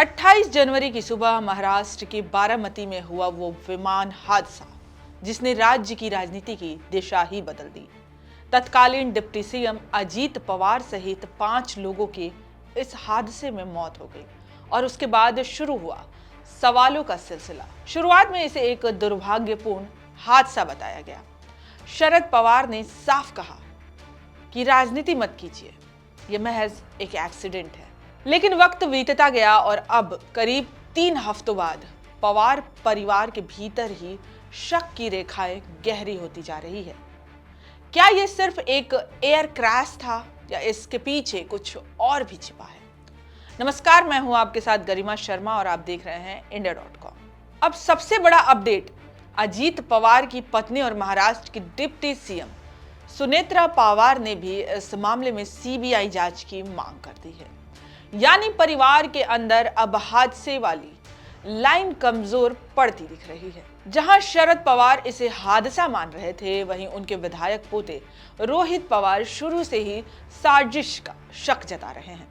28 जनवरी की सुबह महाराष्ट्र के बारामती में हुआ वो विमान हादसा जिसने राज्य की राजनीति की दिशा ही बदल दी। तत्कालीन डिप्टी सीएम अजीत पवार सहित 5 लोगों की इस हादसे में मौत हो गई और उसके बाद शुरू हुआ सवालों का सिलसिला। शुरुआत में इसे एक दुर्भाग्यपूर्ण हादसा बताया गया। शरद पवार ने साफ कहा कि राजनीति मत कीजिए, यह महज एक एक्सीडेंट है। लेकिन वक्त बीतता गया और अब करीब 3 हफ्तों बाद पवार परिवार के भीतर ही शक की रेखाएं गहरी होती जा रही है। क्या यह सिर्फ एक एयर क्रैश था या इसके पीछे कुछ और भी छिपा है? नमस्कार, मैं हूं आपके साथ गरिमा शर्मा और आप देख रहे हैं India.com। अब सबसे बड़ा अपडेट, अजीत पवार की पत्नी और महाराष्ट्र की डिप्टी सीएम सुनेत्रा पवार ने भी इस मामले में सीबीआई जांच की मांग कर दी है। यानी परिवार के अंदर अब हादसे वाली लाइन कमजोर पड़ती दिख रही है। जहां शरद पवार इसे हादसा मान रहे थे, वहीं उनके विधायक पोते रोहित पवार शुरू से ही साजिश का शक जता रहे हैं।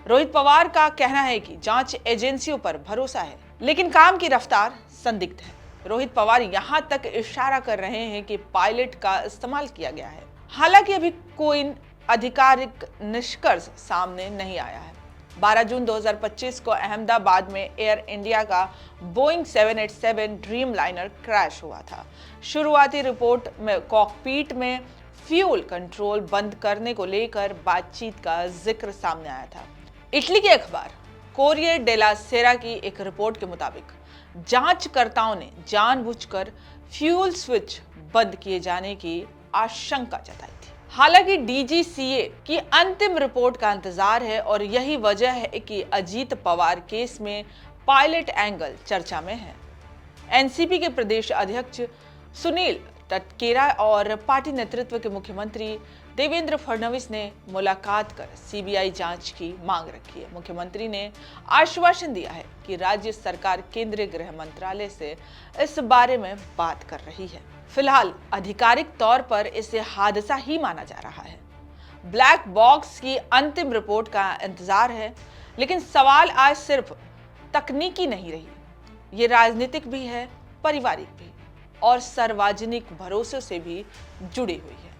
रोहित पवार का कहना है कि जांच एजेंसियों पर भरोसा है, लेकिन काम की रफ्तार संदिग्ध है। रोहित पवार यहां तक इशारा कर रहे हैं कि पायलट का इस्तेमाल किया गया है। हालांकि अभी कोई आधिकारिक निष्कर्ष सामने नहीं आया है। 12 जून 2025 को अहमदाबाद में एयर इंडिया का बोइंग 787 ड्रीम लाइनर क्रैश हुआ था। शुरुआती रिपोर्ट में कॉकपीट में फ्यूल कंट्रोल बंद करने को लेकर बातचीत का जिक्र सामने आया था। इटली के अखबार कोरियर डेला सेरा की एक रिपोर्ट के मुताबिक जांचकर्ताओं ने जानबूझकर फ्यूल स्विच बंद किए जाने की आशंका जताई थी। हालांकि डीजीसीए की अंतिम रिपोर्ट का इंतजार है और यही वजह है कि अजीत पवार केस में पायलट एंगल चर्चा में है। एनसीपी के प्रदेश अध्यक्ष सुनील तटकरेरा और पार्टी नेतृत्व के मुख्यमंत्री देवेंद्र फडणवीस ने मुलाकात कर सीबीआई जांच की मांग रखी है। मुख्यमंत्री ने आश्वासन दिया है कि राज्य सरकार केंद्रीय गृह मंत्रालय से इस बारे में बात कर रही है। फिलहाल आधिकारिक तौर पर इसे हादसा ही माना जा रहा है। ब्लैक बॉक्स की अंतिम रिपोर्ट का इंतजार है, लेकिन सवाल आज सिर्फ तकनीकी नहीं रही, ये राजनीतिक भी है, पारिवारिक भी और सार्वजनिक भरोसे से भी जुड़ी हुई है।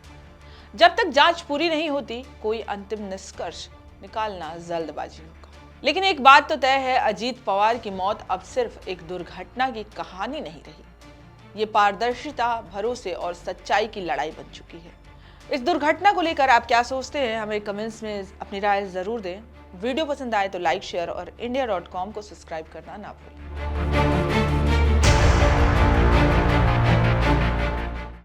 जब तक जांच पूरी नहीं होती, कोई अंतिम निष्कर्ष निकालना जल्दबाजी होगा। लेकिन एक बात तो तय है, अजीत पवार की मौत अब सिर्फ एक दुर्घटना की कहानी नहीं रही, ये पारदर्शिता, भरोसे और सच्चाई की लड़ाई बन चुकी है। इस दुर्घटना को लेकर आप क्या सोचते हैं, हमें कमेंट्स में अपनी राय जरूर दें। वीडियो पसंद आए तो लाइक, शेयर और India.com को सब्सक्राइब करना ना भूलें।